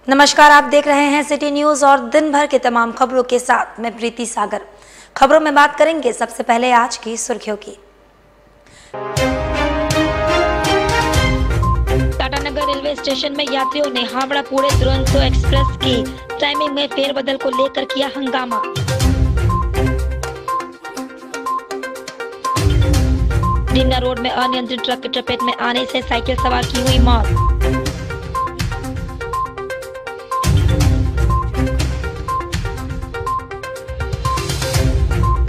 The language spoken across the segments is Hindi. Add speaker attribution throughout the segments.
Speaker 1: नमस्कार, आप देख रहे हैं सिटी न्यूज और दिन भर के तमाम खबरों के साथ मैं प्रीति सागर। खबरों में बात करेंगे सबसे पहले आज की सुर्खियों की। टाटानगर रेलवे स्टेशन में यात्रियों ने हावड़ा पुणे दुरंतो एक्सप्रेस की टाइमिंग में फेरबदल को लेकर किया हंगामा। डिमना रोड में अनियंत्रित ट्रक की चपेट में आने से साइकिल सवार की हुई मौत।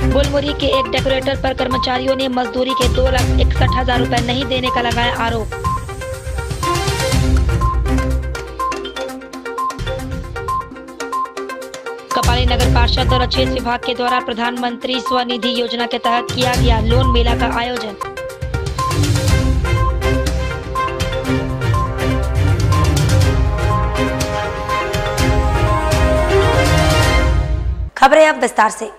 Speaker 1: बुलमुरी के एक डेकोरेटर पर कर्मचारियों ने मजदूरी के 2,61,000 रुपए नहीं देने का लगाया आरोप। कपाली नगर पार्षद और अच्छेस विभाग के द्वारा प्रधानमंत्री स्वनिधि योजना के तहत किया गया लोन मेला का आयोजन। खबरें अब विस्तार से।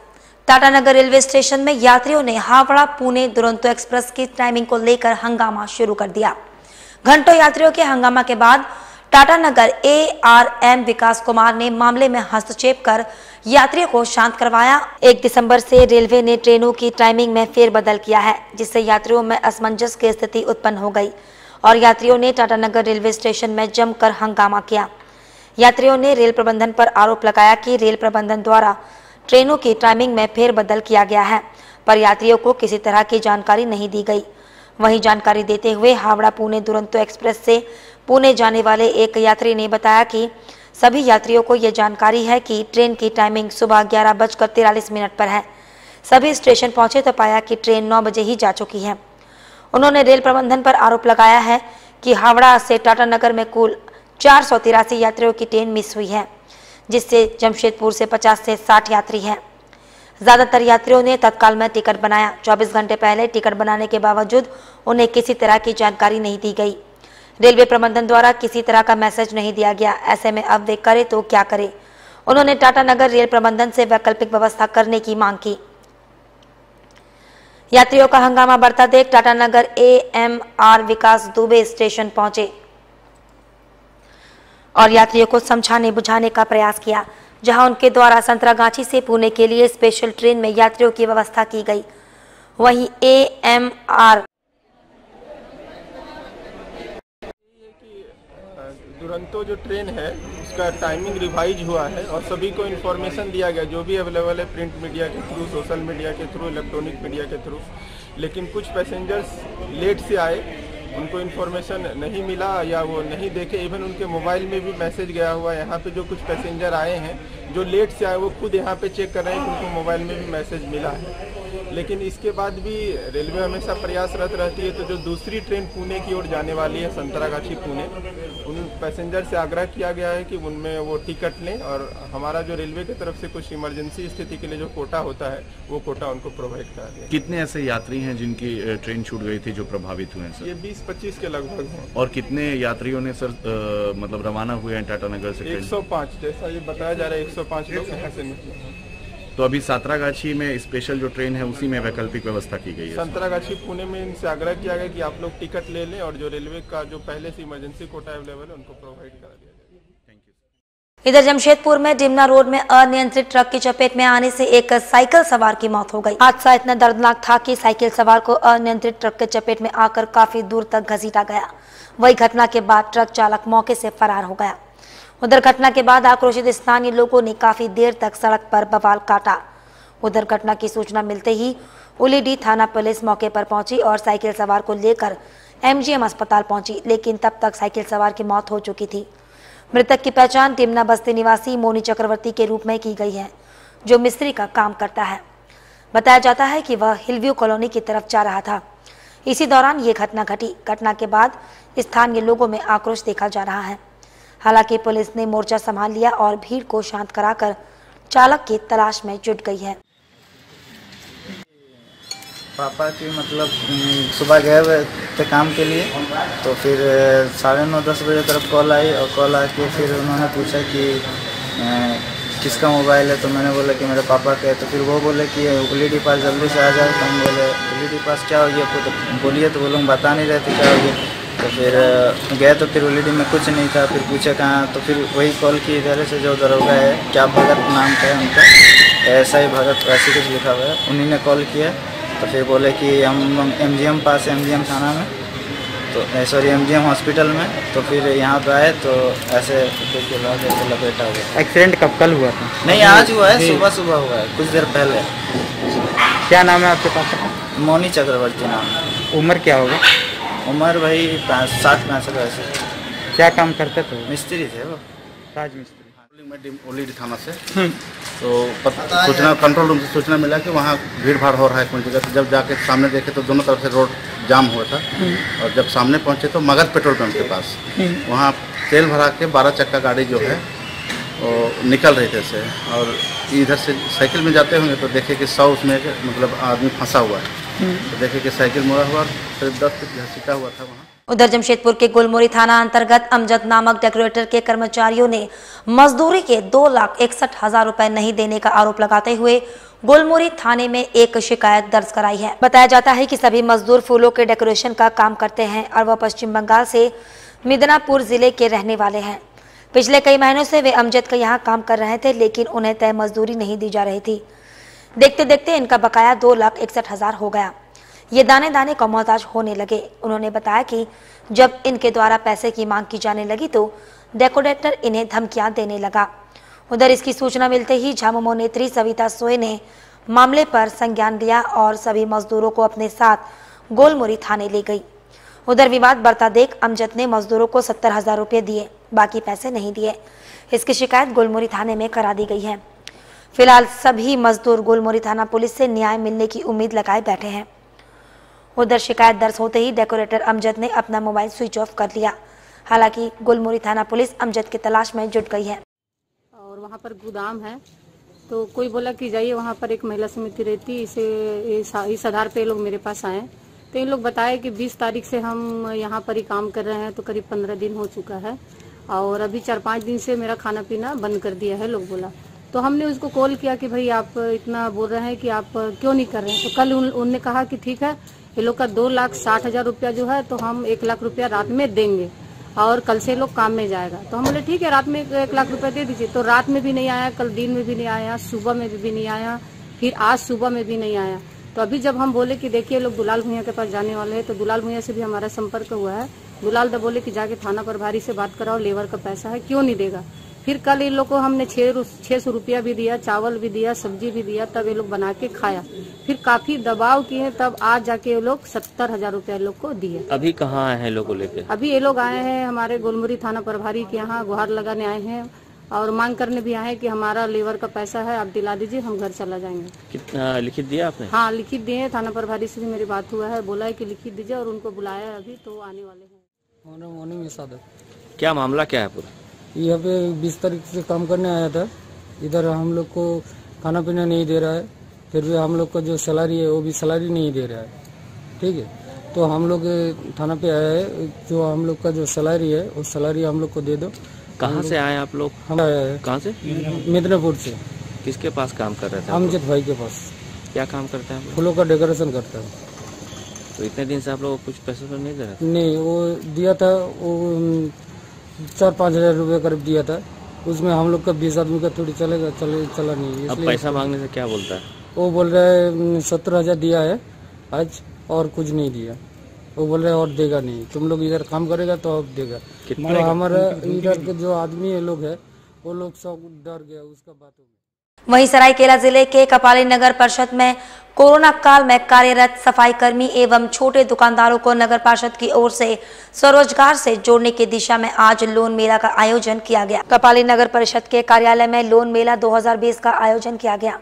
Speaker 1: टाटानगर रेलवे स्टेशन में यात्रियों ने हावड़ा पुणे दुरंतो एक्सप्रेस की टाइमिंग को लेकर हंगामा शुरू कर दिया। घंटों यात्रियों के हंगामा के बाद टाटानगर ARM विकास कुमार ने मामले में हस्तक्षेप कर यात्रियों को शांत करवाया। 1 दिसंबर से रेलवे ने ट्रेनों की टाइमिंग में फेरबदल किया है, जिससे यात्रियों में असमंजस की स्थिति उत्पन्न हो गई और यात्रियों ने टाटानगर रेलवे स्टेशन में जमकर हंगामा किया। यात्रियों ने रेल प्रबंधन पर आरोप लगाया कि रेल प्रबंधन द्वारा ट्रेनों की टाइमिंग में फेरबदल किया गया है, पर यात्रियों को किसी तरह की जानकारी नहीं दी गई। वहीं जानकारी देते हुए हावड़ा पुणे दुरंतो एक्सप्रेस से पुणे जाने वाले एक यात्री ने बताया कि सभी यात्रियों को यह जानकारी है कि ट्रेन की टाइमिंग सुबह 11:43 पर है। सभी स्टेशन पहुंचे तो पाया कि ट्रेन 9 बजे ही जा चुकी है। उन्होंने रेल प्रबंधन पर आरोप लगाया है कि हावड़ा से टाटानगर में कुल 483 यात्रियों की ट्रेन मिस हुई है, जिससे जमशेदपुर से 50 से 60 यात्री हैं। ज्यादातर यात्रियों ने तत्काल में टिकट बनाया। 24 घंटे पहले टिकट बनाने के बावजूद उन्हें किसी तरह की जानकारी नहीं दी गई। रेलवे प्रबंधन द्वारा किसी तरह का मैसेज नहीं दिया गया। ऐसे में अब वे करे तो क्या करे। उन्होंने टाटानगर रेल प्रबंधन से वैकल्पिक व्यवस्था करने की मांग की। यात्रियों का हंगामा बढ़ता देख टाटानगर AMR विकास दुबे स्टेशन पहुंचे और यात्रियों को समझाने बुझाने का प्रयास किया, जहां उनके द्वारा संतरागाछी से पुणे के लिए स्पेशल ट्रेन में यात्रियों की व्यवस्था की गई। वहीं AMR
Speaker 2: दुरंतो जो ट्रेन है उसका टाइमिंग रिवाइज हुआ है और सभी को इन्फॉर्मेशन दिया गया जो भी अवेलेबल है, प्रिंट मीडिया के थ्रू, सोशल मीडिया के थ्रू, इलेक्ट्रॉनिक मीडिया के थ्रू। लेकिन कुछ पैसेंजर्स लेट से आए, उनको इन्फॉर्मेशन नहीं मिला या वो नहीं देखे। इवन उनके मोबाइल में भी मैसेज गया हुआ है। यहाँ पे जो कुछ पैसेंजर आए हैं जो लेट से आए वो खुद यहाँ पे चेक कर रहे हैं कि उनको मोबाइल में भी मैसेज मिला है। लेकिन इसके बाद भी रेलवे हमेशा प्रयासरत रहती है। तो जो दूसरी ट्रेन पुणे की ओर जाने वाली है, संतरागाछी पुणे, उन पैसेंजर से आग्रह किया गया है कि उनमें वो टिकट लें और हमारा जो रेलवे की तरफ से कुछ इमरजेंसी स्थिति के लिए जो कोटा होता है वो कोटा उनको प्रोवाइड करा दिया।
Speaker 3: कितने ऐसे यात्री हैं जिनकी ट्रेन छूट गई थी जो प्रभावित हुए हैं सर?
Speaker 2: ये 20-25 के लगभग हैं।
Speaker 3: और कितने यात्रियों ने सर मतलब रवाना हुए हैं टाटानगर से?
Speaker 2: 105, जैसा ये बताया जा रहा है 105 लोग यहाँ से निकले हैं।
Speaker 3: तो अभी संतरागाछी में स्पेशल जो ट्रेन है उसी में वैकल्पिक व्यवस्था की गई है।
Speaker 2: संतरागाछी पुणे में इनसे आग्रह किया गया कि आप लोग टिकट ले लें और जो रेलवे का जो पहले से इमरजेंसी कोटा अवेलेबल है उनको प्रोवाइड करा दिया जाए।
Speaker 3: Thank you.
Speaker 1: इधर जमशेदपुर में डिमना रोड में अनियंत्रित ट्रक की चपेट में आने से एक साइकिल सवार की मौत हो गई। हादसा इतना दर्दनाक था कि साइकिल सवार को अनियंत्रित ट्रक के चपेट में आकर काफी दूर तक घसीटा गया। वही घटना के बाद ट्रक चालक मौके से फरार हो गया। उधर घटना के बाद आक्रोशित स्थानीय लोगों ने काफी देर तक सड़क पर बवाल काटा। उधर घटना की सूचना मिलते ही उलीडी थाना पुलिस मौके पर पहुंची और साइकिल सवार को लेकर MGM अस्पताल पहुंची, लेकिन तब तक साइकिल सवार की मौत हो चुकी थी। मृतक की पहचान टिमना बस्ती निवासी मोनी चक्रवर्ती के रूप में की गई है, जो मिस्त्री का काम करता है। बताया जाता है कि वह हिलव्यू कॉलोनी की तरफ जा रहा था। इसी दौरान ये घटना घटी। घटना के बाद स्थानीय लोगों में आक्रोश देखा जा रहा है। हालांकि पुलिस ने मोर्चा संभाल लिया और भीड़ को शांत कराकर चालक की तलाश में जुट गई है।
Speaker 4: पापा की मतलब सुबह गए हुए थे काम के लिए, तो फिर 9:30-10 बजे तरफ कॉल आई और कॉल आके फिर उन्होंने पूछा कि किसका मोबाइल है, तो मैंने बोला कि मेरे पापा का है। तो फिर वो बोले कि उलीडी पास जल्दी से आ जाओ। तो हम बोले उलीडी पास क्या हो गया, तो बोलिए, तो वो लोग बता नहीं रहे थे क्या हो गया। तो फिर गए तो फिर ऑलरेडी में कुछ नहीं था। फिर पूछे कहाँ, तो फिर वही कॉल की इधर से जो दरोगा है, क्या भगत नाम का है उनका, ऐसा ही भगत वैसे कुछ लिखा हुआ है, उन्हीं ने कॉल किया। तो फिर बोले कि हम MGM पास MGM थाना में, तो सॉरी MGM हॉस्पिटल में। तो फिर यहाँ पे आए तो ऐसे लपेटा हुआ।
Speaker 5: एक्सीडेंट कल हुआ था?
Speaker 4: नहीं, आज हुआ है, सुबह हुआ है, कुछ देर पहले।
Speaker 5: क्या नाम है आपके पास?
Speaker 4: मोनी चक्रवर्ती नाम है।
Speaker 5: उम्र क्या होगा?
Speaker 4: उम्र भाई 60-65 वैसे।
Speaker 5: क्या काम करते थे?
Speaker 4: मिस्त्री थे वो,
Speaker 5: राजमिस्त्री।
Speaker 3: ओलीडी थाना से तो सूचना कंट्रोल रूम से सूचना मिला कि वहाँ भीड़ भाड़ हो रहा है कोई जगह। तो जब जाके सामने देखे तो दोनों तरफ से रोड जाम हुआ था। और जब सामने पहुँचे तो मगध पेट्रोल पंप के पास वहाँ तेल भरा के 12 चक्का गाड़ी जो है वो निकल रही थे से, और इधर से साइकिल में जाते होंगे तो देखे कि 100 उसमें मतलब आदमी फंसा हुआ है। तो देखे कि साइकिल मुड़ा हुआ, करीब 10 फीट घसीटा हुआ था वहाँ।
Speaker 1: उधर जमशेदपुर के गुलमोरी थाना अंतर्गत अमजद नामक डेकोरेटर के कर्मचारियों ने मजदूरी के 2,61,000 रुपए नहीं देने का आरोप लगाते हुए गुलमोरी थाने में एक शिकायत दर्ज कराई है। बताया जाता है कि सभी मजदूर फूलों के डेकोरेशन का काम करते हैं और वह पश्चिम बंगाल से मिदनापुर जिले के रहने वाले हैं। पिछले कई महीनों से वे अमजद के यहाँ काम कर रहे थे, लेकिन उन्हें तय मजदूरी नहीं दी जा रही थी। देखते देखते इनका बकाया 2,61,000 हो गया। ये दाने दाने का मोहताज होने लगे। उन्होंने बताया कि जब इनके द्वारा पैसे की मांग की जाने लगी तो डेकोरेटर इन्हें धमकियां देने लगा। उधर इसकी सूचना मिलते ही झामुमो नेत्री सविता सोए ने मामले पर संज्ञान लिया और सभी मजदूरों को अपने साथ गोलमुरी थाने ले गई। उधर विवाद बढ़ता देख अमजद ने मजदूरों को 70,000 रुपये दिए, बाकी पैसे नहीं दिए। इसकी शिकायत गोलमुरी थाने में करा दी गई है। फिलहाल सभी मजदूर गोलमुरी थाना पुलिस से न्याय मिलने की उम्मीद लगाए बैठे हैं। उधर शिकायत दर्ज होते ही डेकोरेटर अमजद ने अपना मोबाइल स्विच ऑफ कर लिया। हालांकि गुलमोरी थाना पुलिस अमजद की तलाश में जुट गई है।
Speaker 6: और वहाँ पर गोदाम है, तो कोई बोला कि जाइए वहाँ पर एक महिला समिति रहती, इस आधार पे लोग मेरे पास आए। तो इन लोग बताए कि 20 तारीख से हम यहाँ पर ही काम कर रहे हैं, तो करीब 15 दिन हो चुका है और अभी 4-5 दिन से मेरा खाना पीना बंद कर दिया है लोग बोला। तो हमने उसको कॉल किया कि भाई आप इतना बोल रहे हैं कि आप क्यों नहीं कर रहे हैं। तो कल उनने कहा कि ठीक है, ये लोग का 2,60,000 रुपया जो है तो हम 1 लाख रुपया रात में देंगे और कल से लोग काम में जाएगा। तो हम बोले ठीक है, रात में 1 लाख रुपया दे दीजिए। तो रात में भी नहीं आया, कल दिन में भी नहीं आया, सुबह में भी नहीं आया, फिर आज सुबह में भी नहीं आया। तो अभी जब हम बोले कि देखिए लोग दुलाल भुइयां के पास जाने वाले हैं, तो दुलाल भुइयां से भी हमारा संपर्क हुआ है। दुलाल दा बोले कि जाके थाना प्रभारी से बात कराओ, लेबर का पैसा है क्यों नहीं देगा। फिर कल इन लोग को हमने 600 रुपया भी दिया, चावल भी दिया, सब्जी भी दिया, तब ये लोग बना के खाया। फिर काफी दबाव किए, तब आज जाके ये लोग 70,000 रुपया लोग को दिए।
Speaker 7: अभी कहाँ आए हैं लोग को लेकर?
Speaker 6: अभी ये लोग आए हैं हमारे गोलमुरी थाना प्रभारी के यहाँ, गुहार लगाने आए हैं और मांग करने भी आए हैं कि हमारा लेबर का पैसा है, आप दिला दीजिए, हम घर चला जाएंगे।
Speaker 7: कितना लिखित दिया आपने?
Speaker 6: हाँ, लिखित दिए। थाना प्रभारी से भी मेरी बात हुआ है, बोला है कि लिखित दीजिए और उनको बुलाया है अभी, तो आने वाले हैं।
Speaker 7: क्या मामला क्या है पूरा?
Speaker 8: यहाँ पे 20 तारीख से काम करने आया था। इधर हम लोग को खाना पीना नहीं दे रहा है, फिर भी हम लोग का जो सैलरी है वो भी सैलरी नहीं दे रहा है। ठीक है, तो हम लोग थाना पे आया है, जो हम लोग का जो सैलरी है वो सैलरी हम लोग को दे दो।
Speaker 7: कहाँ से आए आप लोग?
Speaker 8: हम आया है।
Speaker 7: कहाँ से?
Speaker 8: मिदनापुर से।
Speaker 7: किसके पास काम कर रहे थे?
Speaker 8: अमजद भाई के पास।
Speaker 7: क्या काम करते हैं?
Speaker 8: फूलों का डेकोरेशन करता है।
Speaker 7: तो इतने दिन से आप लोग कुछ पैसे तो नहीं दे रहे?
Speaker 8: नहीं, वो दिया था, वो 4-5 हजार रुपये करीब दिया था। उसमें हम लोग का 20 आदमी का थोड़ी चलेगा, चला नहीं।
Speaker 7: अब पैसा मांगने से क्या बोलता है?
Speaker 8: वो बोल रहा है 17,000 दिया है आज और कुछ नहीं दिया। वो बोल रहा है और देगा नहीं, तुम लोग इधर काम करेगा तो अब देगा। तो हमारा इधर के जो आदमी लोग है वो लोग सब डर गया, उसका बात हो गया।
Speaker 1: वहीं सरायकेला जिले के कपाली नगर परिषद में कोरोना काल में कार्यरत सफाई कर्मी एवं छोटे दुकानदारों को नगर पार्षद की ओर से स्वरोजगार से जोड़ने की दिशा में आज लोन मेला का आयोजन किया गया। कपाली नगर परिषद के कार्यालय में लोन मेला 2020 का आयोजन किया गया,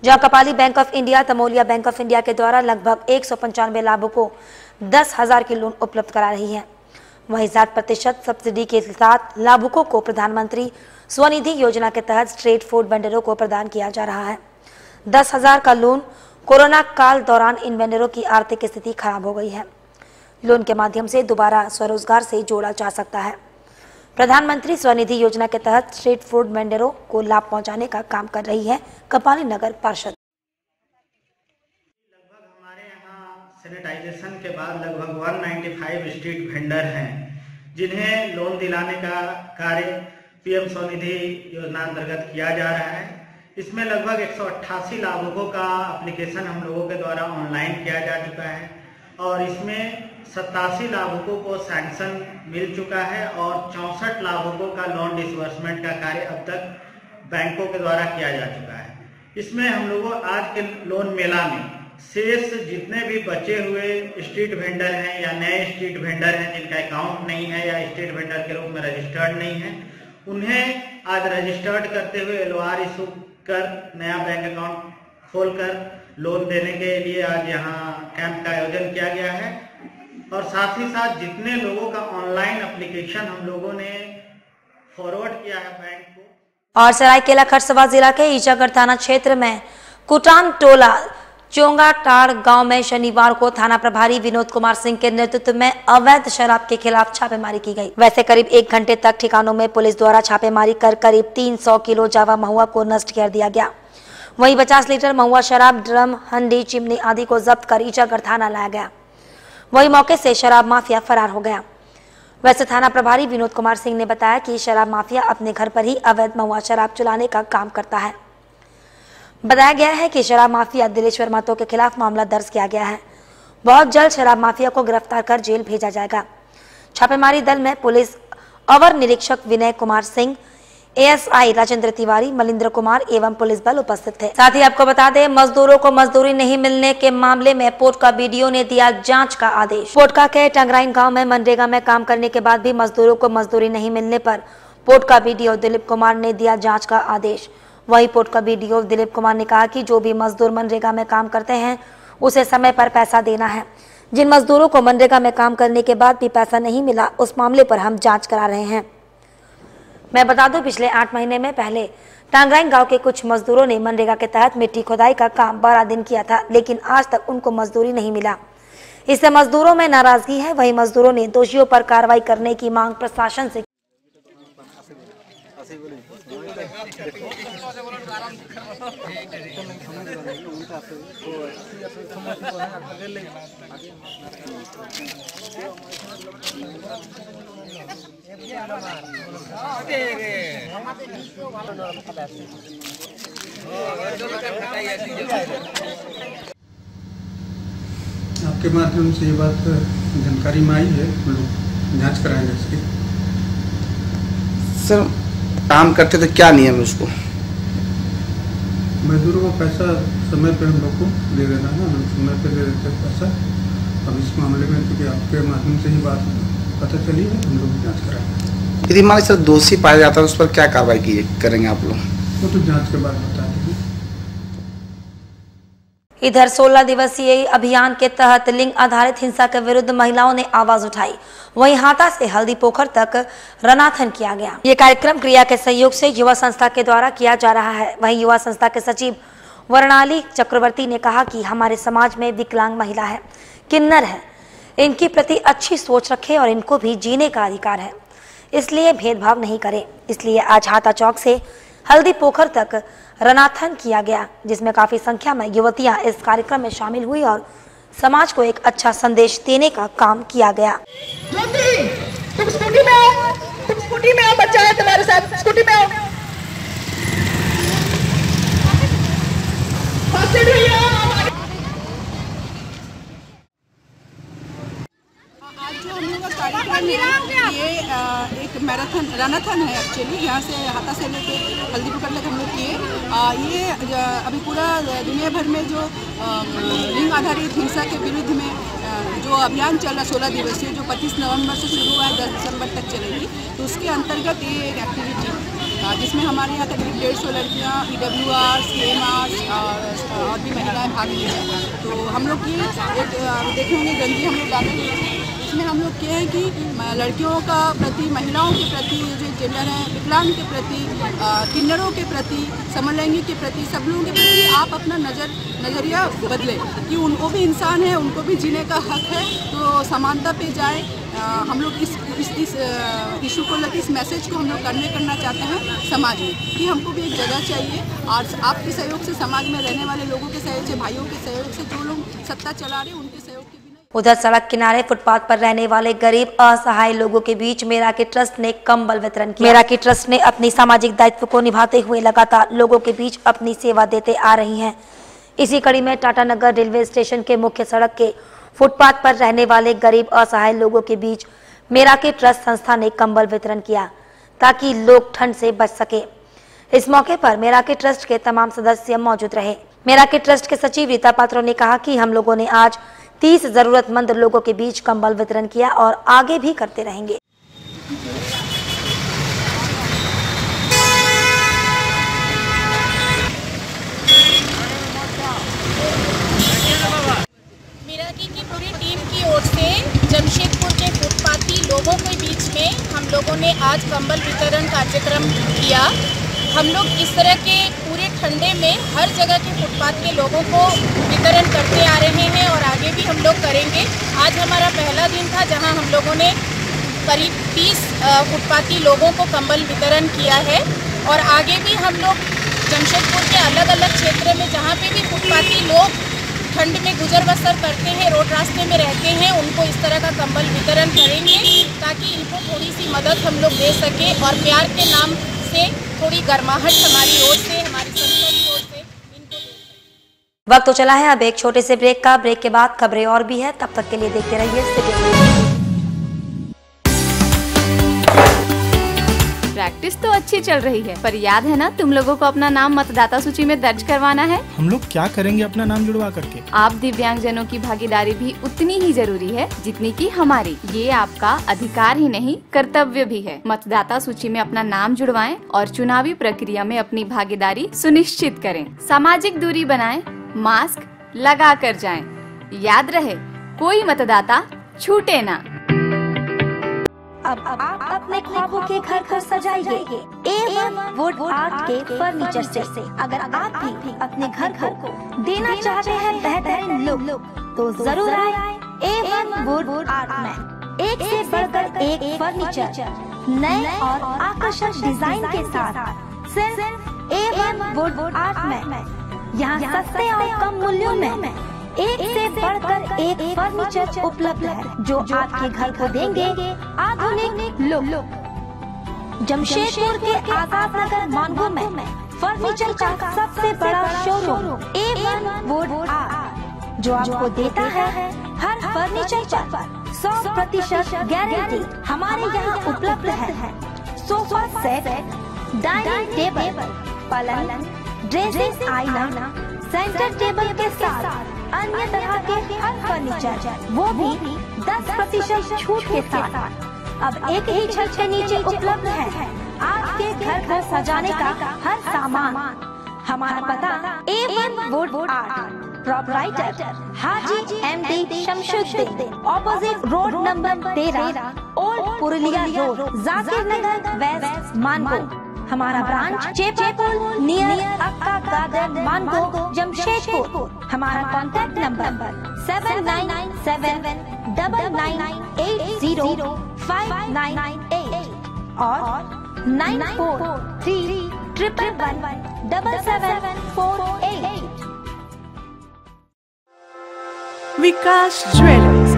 Speaker 1: जहां Kapali bank of India, Tamolia bank of India के द्वारा लगभग 195 लाभुकों 10,000 की लोन उपलब्ध करा रही है। वहीं 60% सब्सिडी के साथ लाभुकों को प्रधानमंत्री स्वनिधि योजना के तहत स्ट्रीट फूड वेंडरों को प्रदान किया जा रहा है। 10,000 का लोन कोरोना काल दौरान इन वेंडरों की आर्थिक स्थिति खराब हो गई है। लोन के माध्यम से दोबारा स्वरोजगार से जोड़ा जा सकता है। प्रधानमंत्री स्वनिधि योजना के तहत स्ट्रीट फूड वेंडरों को लाभ पहुंचाने का काम कर रही है कपाली नगर परिषद।
Speaker 9: लगभग हमारे यहाँ सैनिटाइजेशन के बाद लगभग 195 स्ट्रीट वेंडर हैं जिन्हें लोन दिलाने का कार्य पीएम स्वनिधि योजना अंतर्गत किया जा रहा है। इसमें लगभग 188 लाभुकों का एप्लीकेशन हम लोगों के द्वारा ऑनलाइन किया जा चुका है और इसमें 87 लाभुकों को सैंक्शन मिल चुका है और 64 लाभुकों का लोन डिसबर्समेंट का कार्य अब तक बैंकों के द्वारा किया जा चुका है। इसमें हम लोगों आज के लोन मेला में शेष जितने भी बचे हुए स्ट्रीट वेंडर हैं या नए स्ट्रीट वेंडर हैं जिनका अकाउंट नहीं है या स्ट्रीट वेंडर के रूप में रजिस्टर्ड नहीं है, उन्हें आज रजिस्टर्ड करते हुए LOR इशू कर नया बैंक अकाउंट खोलकर लोन देने के लिए आज यहाँ कैंप का आयोजन किया गया है। और साथ ही साथ जितने लोगों का ऑनलाइन एप्लीकेशन हम लोगों ने फॉरवर्ड किया है बैंक को।
Speaker 1: और सरायकेला खरसावां जिला के ईचागढ़ थाना क्षेत्र में कुटान टोला चोंगाटाड़ गांव में शनिवार को थाना प्रभारी विनोद कुमार सिंह के नेतृत्व में अवैध शराब के खिलाफ छापेमारी की गई। वैसे करीब 1 घंटे तक ठिकानों में पुलिस द्वारा छापेमारी कर करीब 300 किलो जावा महुआ को नष्ट कर दिया गया। वहीं 50 लीटर महुआ शराब, ड्रम, हंडी, चिमनी आदि को जब्त कर ईचागढ़ थाना लाया गया। वहीं मौके से शराब माफिया फरार हो गया। वैसे थाना प्रभारी विनोद कुमार सिंह ने बताया कि शराब माफिया अपने घर पर ही अवैध महुआ शराब चुलाने का काम करता है। बताया गया है कि शराब माफिया दिलेश्वर महतो के खिलाफ मामला दर्ज किया गया है। बहुत जल्द शराब माफिया को गिरफ्तार कर जेल भेजा जाएगा। छापेमारी दल में पुलिस अवर निरीक्षक विनय कुमार सिंह, ASI राजेंद्र तिवारी, मलिंद्र कुमार एवं पुलिस बल उपस्थित थे। साथ ही आपको बता दें, मजदूरों को मजदूरी नहीं मिलने के मामले में पोटका BDO ने दिया जांच का आदेश। पोटका के टंगराइन गांव में मनरेगा में काम करने के बाद भी मजदूरों को मजदूरी नहीं मिलने पर पोटका BDO दिलीप कुमार ने दिया जांच का आदेश। वही पोटका BDO दिलीप कुमार ने कहा कि जो भी मजदूर मनरेगा में काम करते हैं उसे समय पर पैसा देना है। जिन मजदूरों को मनरेगा में काम करने के बाद भी पैसा नहीं मिला, उस मामले पर हम जांच करा रहे हैं। मैं बता दूं, पिछले 8 महीने में पहले टांगराइन गांव के कुछ मजदूरों ने मनरेगा के तहत मिट्टी खुदाई का काम 12 दिन किया था, लेकिन आज तक उनको मजदूरी नहीं मिला। इससे मजदूरों में नाराजगी है। वही मजदूरों ने दोषियों पर कार्रवाई करने की मांग प्रशासन से
Speaker 10: आपके माध्यम से ये बात जानकारी में आई है, हम लोग जांच कराएंगे इसकी।
Speaker 11: सर, काम करते तो क्या नियम है उसको?
Speaker 10: मजदूरों को पैसा समय पे हम लोग को दे देना है, हम लोग समय पे दे देते हैं पैसा। अब इस मामले में क्योंकि आपके माध्यम से ही बात पता चली है, हम लोग जांच कराएंगे।
Speaker 11: यदि मान सर दोषी पाया जाता है उस पर क्या कार्रवाई करेंगे आप लोग?
Speaker 10: वो तो जांच के बाद बता देंगे।
Speaker 1: इधर 16 दिवसीय अभियान के तहत लिंग आधारित हिंसा के विरुद्ध महिलाओं ने आवाज उठाई। वहीं हाता से हल्दी पोखर तक रनाथन किया गया। ये कार्यक्रम क्रिया के सहयोग से युवा संस्था के द्वारा किया जा रहा है। वहीं युवा संस्था के सचिव वर्णाली चक्रवर्ती ने कहा कि हमारे समाज में विकलांग महिला है, किन्नर है, इनके प्रति अच्छी सोच रखें और इनको भी जीने का अधिकार है, इसलिए भेदभाव नहीं करें। इसलिए आज हाता चौक से हल्दी पोखर तक रनाथन किया गया, जिसमें काफी संख्या में युवतियां इस कार्यक्रम में शामिल हुई और समाज को एक अच्छा संदेश देने का काम किया गया।
Speaker 12: तुम स्कूटी में आओ, बच्चा है तुम्हारे साथ, स्कूटी में आओ।
Speaker 13: आज जो हम लोग का कार्यक्रम है ये एक मैराथन रनाथन है एक्चुअली। यहाँ से हाथा से लेके हल्दी पोखर तक हम लोग किए। ये अभी पूरा दुनिया भर में जो लिंग आधारित हिंसा के विरुद्ध में जो अभियान चल रहा 16 दिवसीय, जो 25 नवंबर से शुरू हुआ है 10 दिसंबर तक चलेगी, तो उसके अंतर्गत ये एक एक्टिविटी जिसमें हमारे यहाँ तकरीब 150 लड़कियाँ EWR, CMR और भी महिलाएं भाग ली हैं। तो हम लोग ये एक देखे होंगे गंजी हम लोग डाले हुए हैं। इसमें हम लोग कहे हैं कि लड़कियों का प्रति, महिलाओं के प्रति, जो जेंडर है, विकलांग के प्रति, किन्नरों के प्रति, समलैंगिक के प्रति, सब लोगों के प्रति आप अपना नज़रिया बदलें कि उनको भी इंसान है, उनको भी जीने का हक है। तो समानता पे जाए। हम लोग इस इशू को लेकर, इस मैसेज को हम लोग कन्वे करना चाहते हैं समाज में कि हमको भी एक जगह चाहिए और आपके सहयोग से, समाज में रहने वाले लोगों के सहयोग से, भाइयों के सहयोग से, जो लोग सत्ता चला रहे हैं उनके सहयोग के बिना।
Speaker 1: उधर सड़क किनारे फुटपाथ पर रहने वाले गरीब असहाय लोगों के बीच मेराकी ट्रस्ट ने कंबल वितरण किया। मेराकी ट्रस्ट ने अपनी सामाजिक दायित्व को निभाते हुए लगातार लोगों के बीच अपनी सेवा देते आ रही है। इसी कड़ी में टाटानगर रेलवे स्टेशन के मुख्य सड़क के फुटपाथ पर रहने वाले गरीब असहाय लोगों के बीच मेराकी ट्रस्ट संस्था ने कंबल वितरण किया ताकि लोग ठंड से बच सके। इस मौके पर मेराकी ट्रस्ट के तमाम सदस्य मौजूद रहे। मेराकी ट्रस्ट के सचिव रीता पात्रो ने कहा कि हम लोगों ने आज 30 जरूरतमंद लोगों के बीच कंबल वितरण किया और आगे भी करते रहेंगे।
Speaker 14: मेराकी की पूरी टीम की ओर से जमशेदपुर के फुटपाथी लोगों के बीच में हम लोगों ने आज कंबल वितरण कार्यक्रम किया। हम लोग इस तरह के पूरे ठंडे में हर जगह के फुटपाथ के लोगों को वितरण करते आ रहे हैं और आगे भी हम लोग करेंगे। आज हमारा पहला दिन था जहां हम लोगों ने करीब 30 फुटपाथी लोगों को कंबल वितरण किया है और आगे भी हम लोग जमशेदपुर के अलग अलग क्षेत्र में जहां पे भी फुटपाथी लोग ठंड में गुजर बसर करते हैं, रोड रास्ते में रहते हैं, उनको इस तरह का कंबल वितरण करेंगे ताकि इनको थोड़ी सी मदद हम लोग दे सकें और प्यार के नाम से थोड़ी गर्माहट हमारी ओर से, हमारी संस्था की ओर से इनको दे।
Speaker 1: वक्त तो चला है अब एक छोटे से ब्रेक का। ब्रेक के बाद खबरें और भी है, तब तक के लिए देखते रहिए।
Speaker 15: प्रैक्टिस तो अच्छी चल रही है, पर याद है ना तुम लोगों को अपना नाम मतदाता सूची में दर्ज करवाना है।
Speaker 16: हम लोग क्या करेंगे अपना नाम जुड़वा करके?
Speaker 15: आप दिव्यांगजनों की भागीदारी भी उतनी ही जरूरी है जितनी की हमारी। ये आपका अधिकार ही नहीं कर्तव्य भी है। मतदाता सूची में अपना नाम जुड़वाएं और चुनावी प्रक्रिया में अपनी भागीदारी सुनिश्चित करें। सामाजिक दूरी बनाएं, मास्क लगा कर जाएं। याद रहे, कोई मतदाता छूटे ना।
Speaker 1: अब आप अपने ख्वाबों के घर को सजाइए A1 वुड आर्ट के फर्नीचर से। अगर आप भी अपने घर को देना चाहते हैं बेहतरीन लुक, तो जरूर आए A1 वुड आर्ट में। एक से बढ़कर एक फर्नीचर नए और आकर्षक डिजाइन के साथ सिर्फ A1 वुड आर्ट में। यहाँ सस्ते और कम मूल्यों में एक से बढ़कर एक फर्नीचर उपलब्ध है जो आपके घर को देंगे आधुनिक लुक। जमशेदपुर के आजाद नगर मानगो में फर्नीचर का सबसे बड़ा शोरूम A1 वुड आर्ट, जो आपको देता है हर फर्नीचर पर 100% गारंटी। हमारे यहाँ उपलब्ध है सोफा सेट, डाइनिंग टेबल, पलंग, ड्रेसिंग आईना, सेंटर टेबल के साथ अन्य तरह के हर फर्नीचर, वो भी 10% छूट के साथ। अब एक ही छत के नीचे उपलब्ध है आपके घर को सजाने का हर सामान। हमारा पता A1 wood art, proprietor Haji MD Shamshuddin, opposite road number 13, old Purulia road, Zakir Nagar west, Mango. हमारा branch Chepapul near Akka garden, Mango, Jamshedpur. हमारा कॉन्टैक्ट नंबर 7979980598 और 9431117748।
Speaker 17: विकास ज्वेलर्स।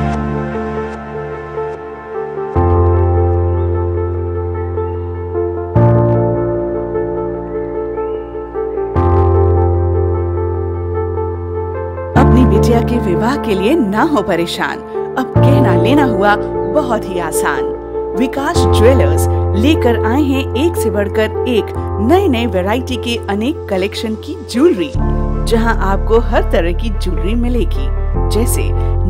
Speaker 17: बिटिया के विवाह के लिए ना हो परेशान, अब कहना लेना हुआ बहुत ही आसान। विकास ज्वेलर्स लेकर आए हैं एक से बढ़कर एक नए वैरायटी के अनेक कलेक्शन की ज्वेलरी, जहां आपको हर तरह की ज्वेलरी मिलेगी, जैसे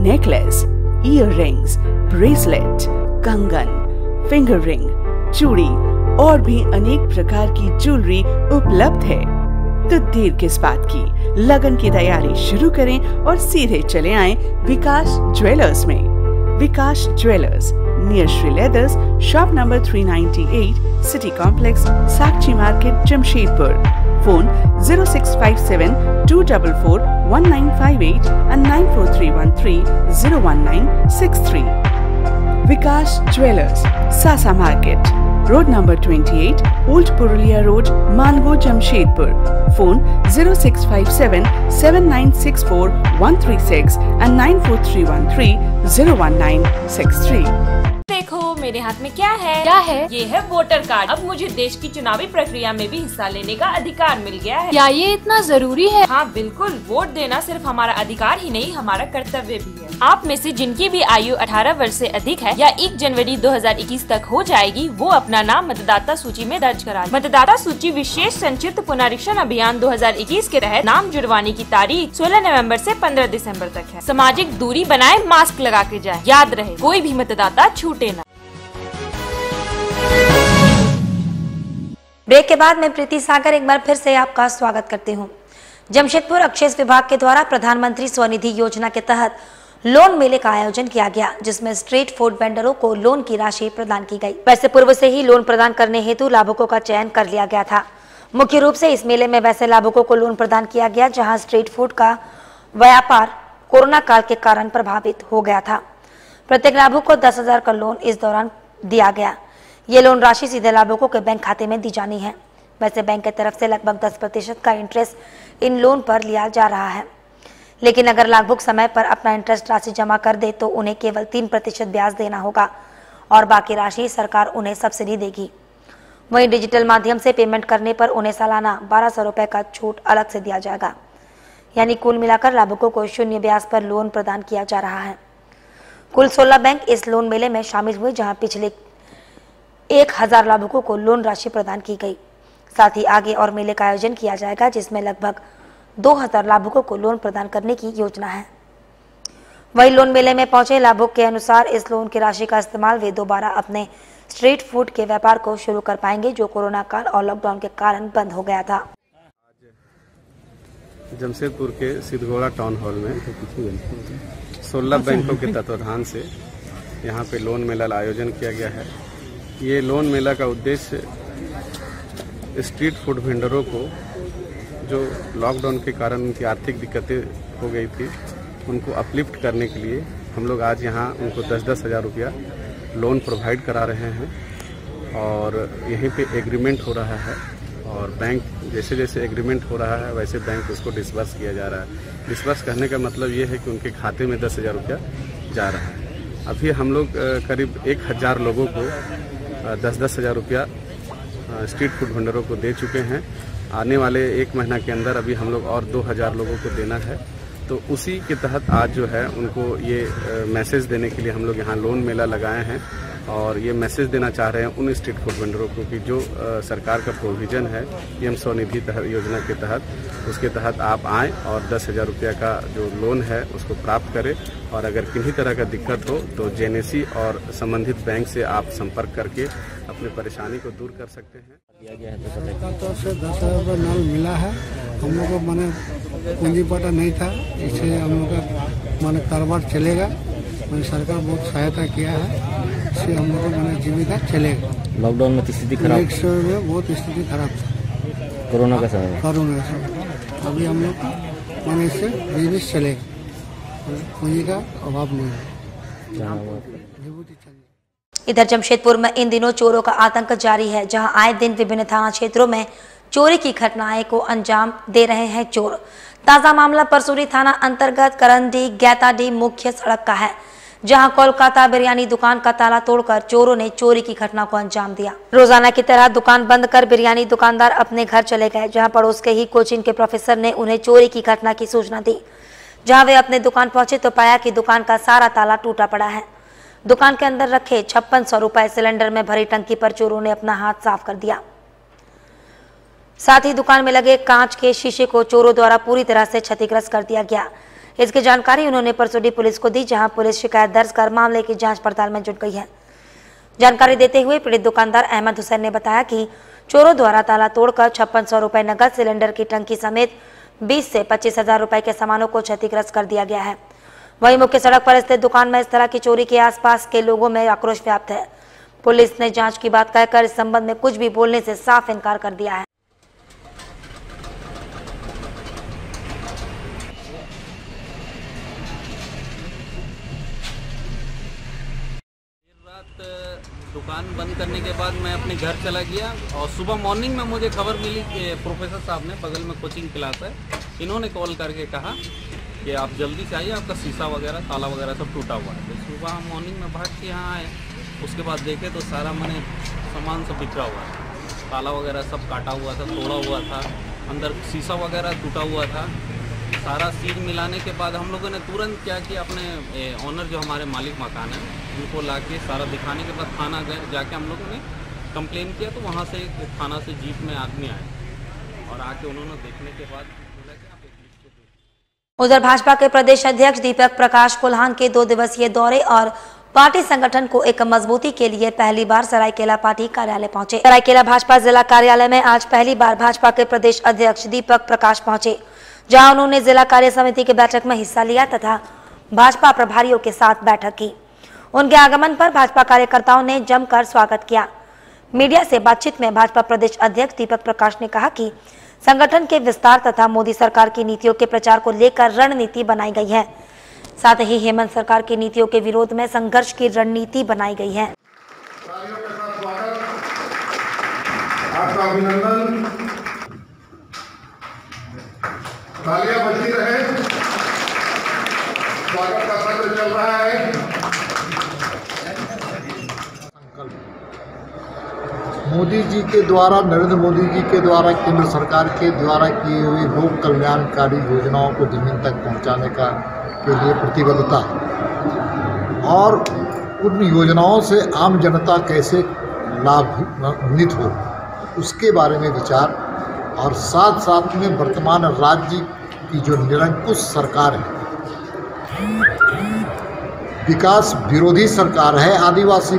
Speaker 17: नेकलेस, ईयर रिंग्स, ब्रेसलेट, कंगन, फिंगर रिंग, चूड़ी और भी अनेक प्रकार की ज्वेलरी उपलब्ध है। तो देर किस बात की, लगन की तैयारी शुरू करें और सीधे चले आएं विकास ज्वेलर्स में। Vikas jewellers near Shri leathers, shop number 398, city complex, Sakchi market, Jamshedpur. Phone 0657-244-1958 and 94313-01963। Vikas jewellers, सासा market, road number 28, old Purulia road, Mango, Jamshedpur. Phone 0657 7964 136 and 94313 01963.
Speaker 18: देखो मेरे हाथ में क्या है? ये है वोटर कार्ड। अब मुझे देश की चुनावी प्रक्रिया में भी हिस्सा लेने का अधिकार मिल गया है।
Speaker 15: क्या ये इतना जरूरी है?
Speaker 18: हाँ बिल्कुल, वोट देना सिर्फ हमारा अधिकार ही नहीं, हमारा कर्तव्य भी है। आप में से जिनकी भी आयु 18 वर्ष से अधिक है या 1 जनवरी 2021 तक हो जाएगी, वो अपना नाम मतदाता सूची में दर्ज करा। मतदाता सूची विशेष संक्षिप्त पुनरीक्षण अभियान 2021 के तहत नाम जुड़वाने की तारीख 16 नवंबर से 15 दिसंबर तक है। सामाजिक दूरी बनाए, मास्क लगा के जाए। याद रहे, कोई भी मतदाता छूटे ना।
Speaker 1: ब्रेक के बाद मैं प्रीति सागर एक बार फिर से आपका स्वागत करती हूं। जमशेदपुर अक्षेस विभाग के द्वारा प्रधानमंत्री स्वनिधि योजना के तहत लोन मेले का आयोजन किया गया, जिसमें स्ट्रीट फूड वेंडरों को लोन की राशि प्रदान की गई। वैसे पूर्व से ही लोन प्रदान करने हेतु लाभुकों का चयन कर लिया गया था। मुख्य रूप से इस मेले में वैसे लाभुकों को लोन प्रदान किया गया जहां स्ट्रीट फूड का व्यापार कोरोना काल के कारण प्रभावित हो गया था। प्रत्येक लाभुक को 10,000 का लोन इस दौरान दिया गया। ये लोन राशि सीधे लाभुकों के बैंक खाते में दी जानी है। वैसे बैंक की तरफ से लगभग 10% का इंटरेस्ट इन लोन पर लिया जा रहा है, लेकिन अगर लाभुक समय पर अपना इंटरेस्ट राशि जमा कर दे तो उन्हें केवल 3% ब्याज देना होगा और बाकी राशि सरकार उन्हें सब्सिडी देगी। वहीं डिजिटल माध्यम से पेमेंट करने पर उन्हें सालाना 1200 रुपए का छूट अलग से दिया जाएगा। यानी कुल मिलाकर लाभुकों को शून्य ब्याज पर लोन प्रदान किया जा रहा है। कुल 16 बैंक इस लोन मेले में शामिल हुए, जहां पिछले 1000 लाभुकों को लोन राशि प्रदान की गई। साथ ही आगे और मेले का आयोजन किया जाएगा, जिसमें लगभग 2000 लाभुकों को लोन प्रदान करने की योजना है। वही लोन मेले में पहुंचे लाभुक के अनुसार इस लोन की राशि का इस्तेमाल वे दोबारा अपने स्ट्रीट फूड के व्यापार को शुरू कर पाएंगे, जो कोरोना काल और लॉकडाउन के कारण बंद हो गया था।
Speaker 19: जमशेदपुर के सिद्धगोड़ा टाउन हॉल में 16 बैंकों के तत्वाधान से यहाँ पे लोन मेला का आयोजन किया गया है। ये लोन मेला का उद्देश्य स्ट्रीट फूड वेंडरों को जो लॉकडाउन के कारण उनकी आर्थिक दिक्कतें हो गई थी, उनको अपलिफ्ट करने के लिए हम लोग आज यहाँ उनको 10-10 हज़ार रुपया लोन प्रोवाइड करा रहे हैं। और यहीं पे एग्रीमेंट हो रहा है और बैंक जैसे जैसे एग्रीमेंट हो रहा है वैसे बैंक उसको डिसबर्स किया जा रहा है। डिसबर्स करने का मतलब ये है कि उनके खाते में 10,000 रुपया जा रहा है। अभी हम लोग करीब 1000 लोगों को 10-10 हज़ार रुपया स्ट्रीट फूड वेंडरों को दे चुके हैं। आने वाले 1 महीना के अंदर अभी हम लोग और 2000 लोगों को देना है। तो उसी के तहत आज जो है उनको ये मैसेज देने के लिए हम लोग यहाँ लोन मेला लगाए हैं और ये मैसेज देना चाह रहे हैं उन स्ट्रीट फूड वेंडरों को कि जो सरकार का प्रोविज़न है पीएम स्वनिधि योजना के तहत, उसके तहत आप आएँ और 10,000 रुपया का जो लोन है उसको प्राप्त करें। और अगर किन्हीं तरह का दिक्कत हो तो जेनेसी और संबंधित बैंक से आप संपर्क करके अपनी परेशानी को दूर कर सकते हैं।
Speaker 10: सरकार तौर से 10,000 रुपये नल मिला है। हम लोग को माने पूंजी पटा नहीं था, इससे हम लोग का माने कारोबार चलेगा। मैंने सरकार बहुत सहायता किया है, इससे हम लोग का माने जीविका चलेगा।
Speaker 7: लॉकडाउन में स्थिति खराब,
Speaker 10: एक समय में बहुत स्थिति खराब था,
Speaker 7: कोरोना का समय।
Speaker 10: अभी हम लोग माने इससे बिजनेस चलेगा, पूंजी का अभाव नहीं है।
Speaker 1: इधर जमशेदपुर में इन दिनों चोरों का आतंक जारी है, जहां आए दिन विभिन्न थाना क्षेत्रों में चोरी की घटनाएं को अंजाम दे रहे हैं चोर। ताजा मामला परसूरी थाना अंतर्गत करंदी गैताडी मुख्य सड़क का है, जहां कोलकाता बिरयानी दुकान का ताला तोड़कर चोरों ने चोरी की घटना को अंजाम दिया। रोजाना की तरह दुकान बंद कर बिरयानी दुकानदार अपने घर चले गए, जहां पड़ोस के ही कोचिंग के प्रोफेसर ने उन्हें चोरी की घटना की सूचना दी। जहां वे अपने दुकान पहुंचे तो पाया कि दुकान का सारा ताला टूटा पड़ा है। दुकान के अंदर रखे 5600 रुपए सिलेंडर में भरी टंकी पर चोरों ने अपना हाथ साफ कर दिया। साथ ही दुकान में लगे कांच के शीशे को चोरों द्वारा पूरी तरह से क्षतिग्रस्त कर दिया गया। इसकी जानकारी उन्होंने परसोडी पुलिस को दी, जहां पुलिस शिकायत दर्ज कर मामले की जांच पड़ताल में जुट गई है। जानकारी देते हुए पीड़ित दुकानदार अहमद हुसैन ने बताया कि चोरों द्वारा ताला तोड़कर 5600 रुपए नकद, सिलेंडर की टंकी समेत 20 से 25,000 रुपए के सामानों को क्षतिग्रस्त कर दिया गया है। वहीं मुख्य सड़क पर स्थित दुकान में इस तरह की चोरी के आसपास के लोगों में आक्रोश व्याप्त है। पुलिस ने जांच की बात कहकर इस संबंध में कुछ भी बोलने से साफ इनकार कर दिया है।
Speaker 20: दुकान बंद करने के बाद मैं अपने घर चला गया और सुबह मॉर्निंग में मुझे खबर मिली कि प्रोफेसर साहब ने, बगल में कोचिंग क्लास है, इन्होंने कॉल करके कहा कि आप जल्दी से आइए, आपका शीशा वगैरह ताला वगैरह सब टूटा हुआ है। तो सुबह हम मॉर्निंग में भाग के यहाँ आए, उसके बाद देखे तो सारा मैंने सामान सब बिखरा हुआ है, ताला वगैरह सब काटा हुआ था, तोड़ा हुआ था, अंदर शीशा वगैरह टूटा हुआ था। सारा सील मिलाने के बाद हम लोगों ने तुरंत क्या किया, अपने ऑनर जो हमारे मालिक मकान है उनको ला के सारा दिखाने के बाद थाना गए, जाके हम लोगों ने कंप्लेन किया। तो वहाँ से थाना से जीप में आदमी आए और आके उन्होंने देखने के बाद बोला कि आप एक लिस्ट दो।
Speaker 1: उधर भाजपा के प्रदेश अध्यक्ष दीपक प्रकाश कोल्हान के 2 दिवसीय दौरे और पार्टी संगठन को एक मजबूती के लिए पहली बार सरायकेला पार्टी कार्यालय पहुंचे। सरायकेला भाजपा जिला कार्यालय में आज पहली बार भाजपा के प्रदेश अध्यक्ष दीपक प्रकाश पहुंचे, जहां उन्होंने जिला कार्य समिति की बैठक में हिस्सा लिया तथा भाजपा प्रभारियों के साथ बैठक की। उनके आगमन पर भाजपा कार्यकर्ताओं ने जमकर स्वागत किया। मीडिया से बातचीत में भाजपा प्रदेश अध्यक्ष दीपक प्रकाश ने कहा कि संगठन के विस्तार तथा मोदी सरकार की नीतियों के प्रचार को लेकर रणनीति बनाई गई है। साथ ही हेमंत सरकार की नीतियों के विरोध में संघर्ष की रणनीति बनाई गई है।
Speaker 21: आपका अभिनंदन, तालियां बजती रहे। स्वागत का सत्र चल रहा है।
Speaker 22: मोदी जी के द्वारा, नरेंद्र मोदी जी के द्वारा, केंद्र सरकार के द्वारा किए हुए लोक कल्याणकारी योजनाओं को जमीन तक पहुंचाने का के लिए प्रतिबद्धता और उन योजनाओं से आम जनता कैसे लाभान्वित हो उसके बारे में विचार, और साथ साथ में वर्तमान राज्य की जो निरंकुश सरकार है, विकास विरोधी सरकार है, आदिवासी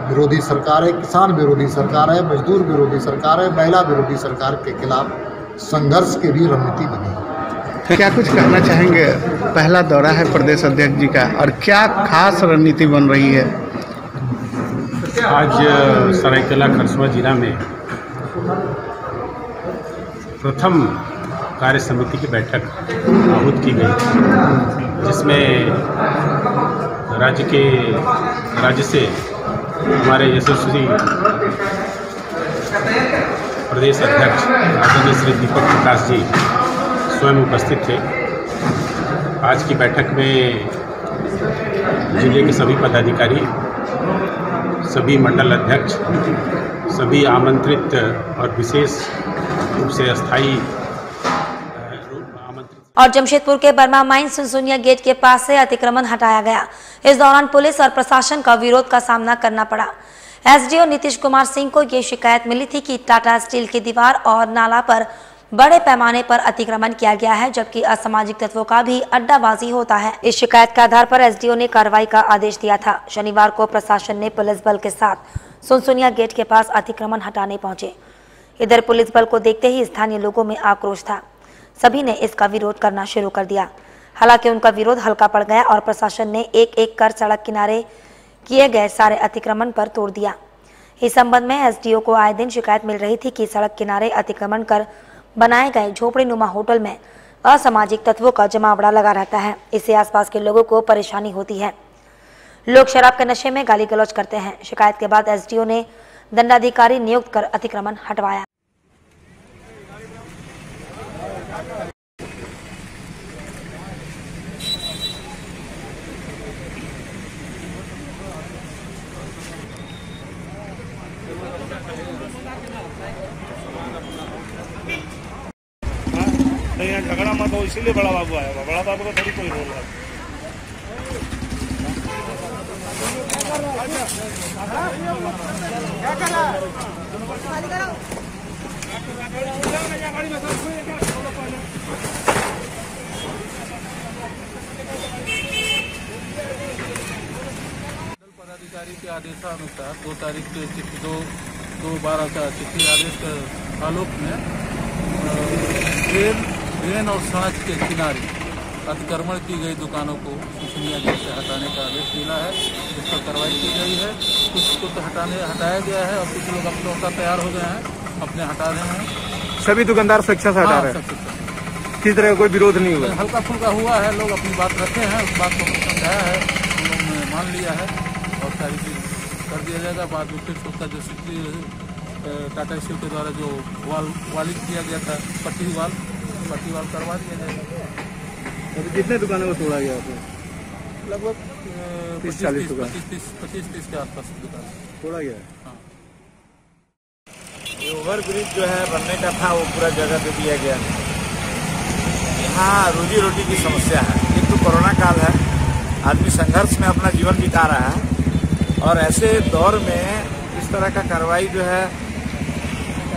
Speaker 22: विरोधी सरकार है, किसान विरोधी सरकार है, मजदूर विरोधी सरकार है, महिला विरोधी सरकार के खिलाफ संघर्ष की भी रणनीति बनी।
Speaker 11: क्या कुछ कहना चाहेंगे? पहला दौरा है प्रदेश अध्यक्ष जी का, और क्या खास रणनीति बन रही है?
Speaker 23: आज सरायकेला खरसुआ जिला में प्रथम कार्य समिति की बैठक आहूत की गई, जिसमें राज्य से हमारे यशस्वी प्रदेश अध्यक्ष आदरणीय श्री दीपक प्रकाश जी स्वयं उपस्थित थे। आज की बैठक में जिले के सभी पदाधिकारी, सभी मंडल अध्यक्ष, सभी आमंत्रित और विशेष रूप से अस्थायी
Speaker 1: और जमशेदपुर के बर्मा माइन सुनसुनिया गेट के पास से अतिक्रमण हटाया गया। इस दौरान पुलिस और प्रशासन का विरोध का सामना करना पड़ा। एसडीओ नीतीश कुमार सिंह को ये शिकायत मिली थी कि टाटा स्टील की दीवार और नाला पर बड़े पैमाने पर अतिक्रमण किया गया है, जबकि असामाजिक तत्वों का भी अड्डाबाजी होता है। इस शिकायत के आधार पर एसडीओ ने कार्रवाई का आदेश दिया था। शनिवार को प्रशासन ने पुलिस बल के साथ सुनसुनिया गेट के पास अतिक्रमण हटाने पहुंचे। इधर पुलिस बल को देखते ही स्थानीय लोगों में आक्रोश था। सभी ने इसका विरोध करना शुरू कर दिया। हालांकि उनका विरोध हल्का पड़ गया और प्रशासन ने एक एक कर सड़क किनारे किए गए सारे अतिक्रमण पर तोड़ दिया। इस संबंध में एसडीओ को आए दिन शिकायत मिल रही थी कि सड़क किनारे अतिक्रमण कर बनाए गए झोपड़ी नुमा होटल में असामाजिक तत्वों का जमावड़ा लगा रहता है। इससे आसपास के लोगों को परेशानी होती है। लोग शराब के नशे में गाली गलौज करते हैं। शिकायत के बाद एसडीओ ने दंडाधिकारी नियुक्त कर अतिक्रमण हटवाया।
Speaker 24: यहाँ झगड़ा मत हो, इसीलिए बड़ा बाबू आया हुआ। बड़ा बाबू का थोड़ी कोई रोल है।
Speaker 20: पदाधिकारी के आदेशानुसार 2 तारीख के चिट्ठी 2/12 का चिट्ठी आदेश के आलोक में ट्रेन और सड़क के किनारे अतिक्रमण की गई दुकानों को सुनसुनिया गेट से हटाने का आदेश मिला है। इस पर कार्रवाई की गई है। कुछ को तो हटाया गया है और कुछ लोग अपने होकर तैयार हो गए हैं, अपने हटा रहे हैं।
Speaker 11: सभी दुकानदार स्वेच्छा से हटा रहे हैं? किस तरह का कोई विरोध नहीं हुआ?
Speaker 20: हल्का फुल्का हुआ है, लोग अपनी बात रखे हैं, उस बात को समझाया है, उन लोगों ने मान लिया है और सारी चीज
Speaker 2: भर दिया जाएगा। बाद में फिर उसका जो टाटा स्टील के द्वारा जो वालिंग किया गया था पट्टी वाल करवा दिया जाएगा।
Speaker 3: अभी कितने दुकानों को तोड़ा गया है?
Speaker 2: लगभग
Speaker 3: 30-40 दुकान,
Speaker 2: 25-30 के आसपास दुकान
Speaker 3: तोड़ा गया है।
Speaker 4: ये ओवर ब्रिज जो है बनने का था वो पूरा जगह पे दिया गया। यहाँ रोजी रोटी की समस्या है। एक तो कोरोना काल है, आदमी संघर्ष में अपना जीवन बिता रहा है और ऐसे दौर में इस तरह का कार्रवाई जो है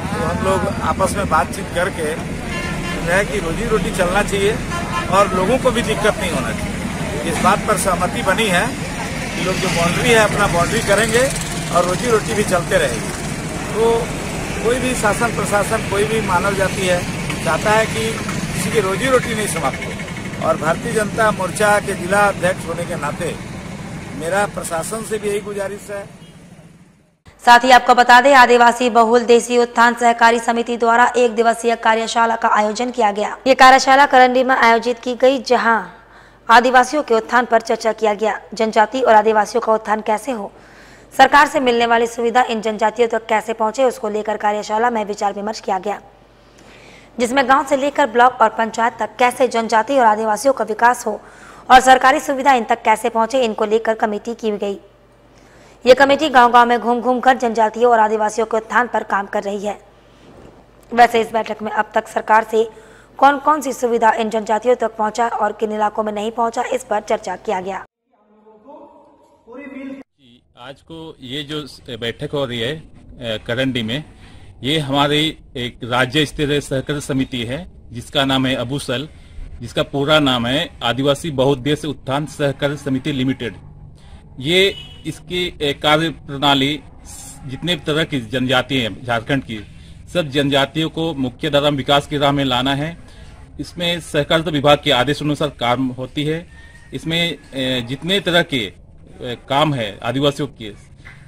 Speaker 4: तो हम लोग आपस में बातचीत करके जो है कि रोजी रोटी चलना चाहिए और लोगों को भी दिक्कत नहीं होना चाहिए। इस बात पर सहमति बनी है कि लोग जो बाउंड्री है अपना बाउंड्री करेंगे और रोजी रोटी भी चलते रहेगी। तो कोई भी शासन प्रशासन कोई भी मानव जाति है चाहता है कि किसी की रोजी रोटी नहीं समाप्त हो और भारतीय जनता मोर्चा के जिला अध्यक्ष होने के नाते मेरा प्रशासन से भी यही गुजारिश है।
Speaker 1: साथ ही आपको बता दें, आदिवासी बहुल देसी उत्थान सहकारी समिति द्वारा 1 दिवसीय कार्यशाला का आयोजन किया गया। ये कार्यशाला करंडी में आयोजित की गई, जहां आदिवासियों के उत्थान पर चर्चा किया गया। जनजाति और आदिवासियों का उत्थान कैसे हो, सरकार से मिलने वाली सुविधा इन जनजातियों तक कैसे पहुंचे, उसको लेकर कार्यशाला में विचार विमर्श किया गया, जिसमें गांव से लेकर ब्लॉक और पंचायत तक कैसे जनजाति और आदिवासियों का विकास हो और सरकारी सुविधा इन तक कैसे पहुंचे, इनको लेकर कमेटी की गई। ये कमेटी गांव-गांव में घूम कर जनजातियों और आदिवासियों के उत्थान पर काम कर रही है। वैसे इस बैठक में अब तक सरकार से कौन कौन सी सुविधा इन जनजातियों तक पहुंचा और किन इलाकों में नहीं पहुंचा, इस पर चर्चा किया गया।
Speaker 5: आज को ये जो बैठक हो रही है करंडी में, ये हमारी एक राज्य स्तरीय सहकारी समिति है जिसका नाम है अबूसल, जिसका पूरा नाम है आदिवासी बहुउद्देश्य उत्थान सहकारी समिति लिमिटेड। ये इसकी कार्य प्रणाली जितने तरह की जनजाति हैं झारखंड की, सब जनजातियों को मुख्य धारा विकास की राह में लाना है। इसमें सहकारिता विभाग के आदेश अनुसार काम होती है। इसमें जितने तरह के काम है आदिवासियों के,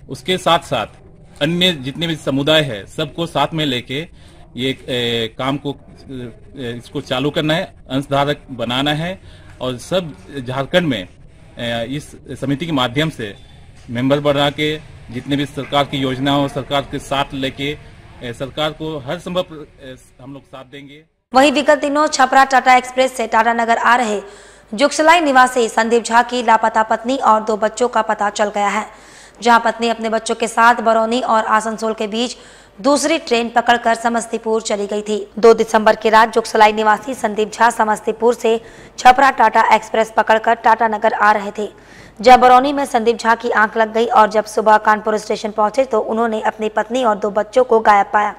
Speaker 5: उसके साथ साथ अन्य जितने भी समुदाय है सबको साथ में लेके ये काम को इसको चालू करना है, अंशधारक बनाना है और सब झारखंड में इस समिति के माध्यम से मेंबर बना के जितने भी सरकार की योजना हो सरकार के साथ लेके सरकार को हर संभव हम लोग साथ देंगे।
Speaker 1: वहीं विगत दिनों छपरा टाटा एक्सप्रेस से टाटानगर आ रहे जुगसलाई निवासी संदीप झा की लापता पत्नी और 2 बच्चों का पता चल गया है, जहां पत्नी अपने बच्चों के साथ बरौनी और आसनसोल के बीच दूसरी ट्रेन पकड़कर समस्तीपुर चली गई थी। 2 दिसंबर की रात जुगसलाई निवासी संदीप झा समस्तीपुर से छपरा टाटा एक्सप्रेस पकड़कर टाटानगर आ रहे थे। जब बरौनी में संदीप झा की आंख लग गई और जब सुबह कानपुर स्टेशन पहुंचे तो उन्होंने अपनी पत्नी और 2 बच्चों को गायब पाया,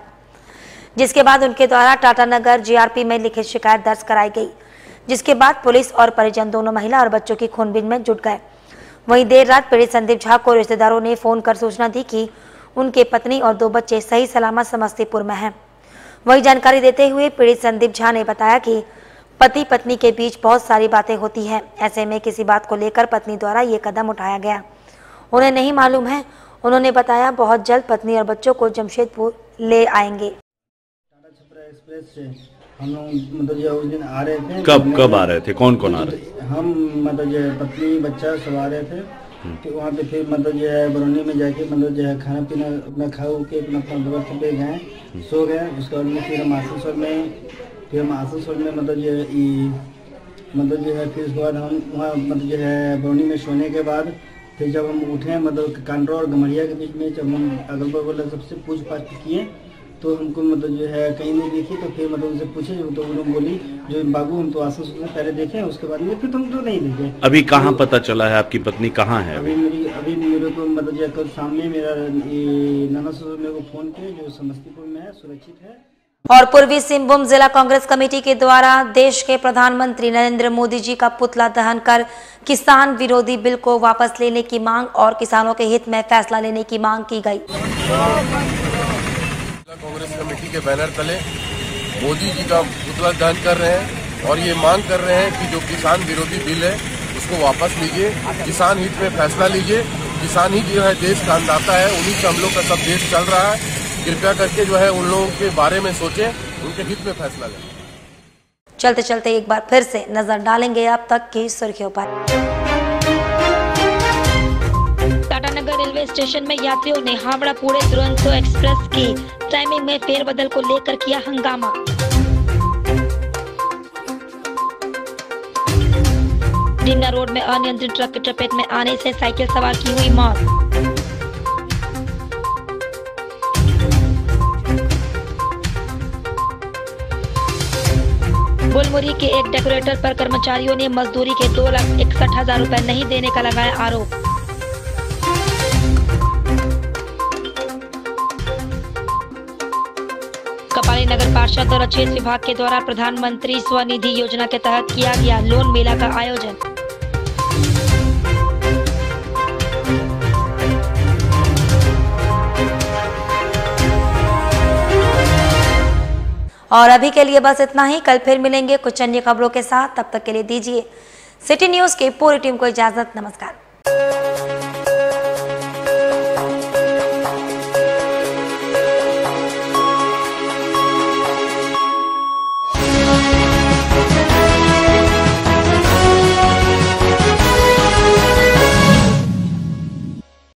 Speaker 1: जिसके बाद उनके द्वारा टाटानगर जीआरपी में लिखित शिकायत दर्ज कराई गई, जिसके बाद पुलिस और परिजन दोनों महिला और बच्चों की खोजबीन में जुट गए। वहीं देर रात पीड़ित संदीप झा को रिश्तेदारों ने फोन कर सूचना दी कि उनके पत्नी और 2 बच्चे सही सलामत समस्तीपुर में हैं। वही जानकारी देते हुए पीड़ित संदीप झा ने बताया कि पति पत्नी के बीच बहुत सारी बातें होती हैं, ऐसे में किसी बात को लेकर पत्नी द्वारा ये कदम उठाया गया, उन्हें नहीं मालूम है। उन्होंने बताया बहुत जल्द पत्नी और बच्चों को जमशेदपुर ले आएंगे।
Speaker 25: टाटा छपरा एक्सप्रेस से हम लोग मतलब जो उस दिन आ रहे थे।
Speaker 26: कब आ रहे थे, कौन कौन आ रहे थे?
Speaker 25: हम मतलब जो पत्नी बच्चा सब आ रहे थे। तो वहाँ पे फिर मतलब जो है बरौनी में जाके मतलब जो है खाना पीना अपना खा के अपना व्यवस्था पे गए, सो गए। उसके बाद में फिर हम आसनसोल में मतलब जो है मतलब जो है फिर उसके बाद हम वहाँ मतलब जो है बरौनी में सोने के बाद फिर जब हम उठे मतलब कांड्रा और गमरिया के बीच में जब हम अगल बगल सबसे पूछताछ किए तो हमको मतलब जो है कहीं नहीं दिखी। तो फिर मतलब उनसे पूछे तो उन्होंने बोली जो बाबू हम तो आसनसोल से पहले देखे, उसके बाद में फिर तुम तो नहीं देखे।
Speaker 26: अभी कहाँ पता चला है आपकी पत्नी कहाँ है?
Speaker 25: अभी मेरे को मतलब जो कल सामने मेरा नाना ससुर मेरे को फोन किए जो समस्तीपुर में है, सुरक्षित है।
Speaker 1: और पूर्वी सिंहभूम जिला कांग्रेस कमेटी के द्वारा देश के प्रधानमंत्री नरेंद्र मोदी जी का पुतला दहन कर किसान विरोधी बिल को वापस लेने की मांग और किसानों के हित में फैसला लेने की मांग की गई।
Speaker 27: कांग्रेस कमेटी के बैनर तले मोदी जी का पुतला दहन कर रहे हैं और ये मांग कर रहे हैं कि जो किसान विरोधी बिल है उसको वापस लीजिए, किसान हित में फैसला लीजिए। किसान ही जो है देश का अन्नदाता है, उन्हीं से हम लोग का सब देश चल रहा है। कृपया करके जो है उन लोगों के बारे में सोचें, उनके हित में फैसला लें।
Speaker 1: चलते चलते एक बार फिर से नजर डालेंगे अब तक की सुर्खियों पर। टाटानगर रेलवे रेलवे स्टेशन में यात्रियों ने हावड़ा पुणे दुरंतो एक्सप्रेस की टाइमिंग में फेरबदल को लेकर किया हंगामा। डिमना रोड में अनियंत्रित ट्रक की चपेट में आने से साइकिल सवार की हुई मौत। बुलमुरी के एक डेकोरेटर पर कर्मचारियों ने मजदूरी के 2,61,000 रुपए नहीं देने का लगाया आरोप। कपाली नगर पार्षद और अच्छेस विभाग के द्वारा प्रधानमंत्री स्वनिधि योजना के तहत किया गया लोन मेला का आयोजन। और अभी के लिए बस इतना ही। कल फिर मिलेंगे कुछ अन्य खबरों के साथ। तब तक के लिए दीजिए सिटी न्यूज की पूरी टीम को इजाजत। नमस्कार।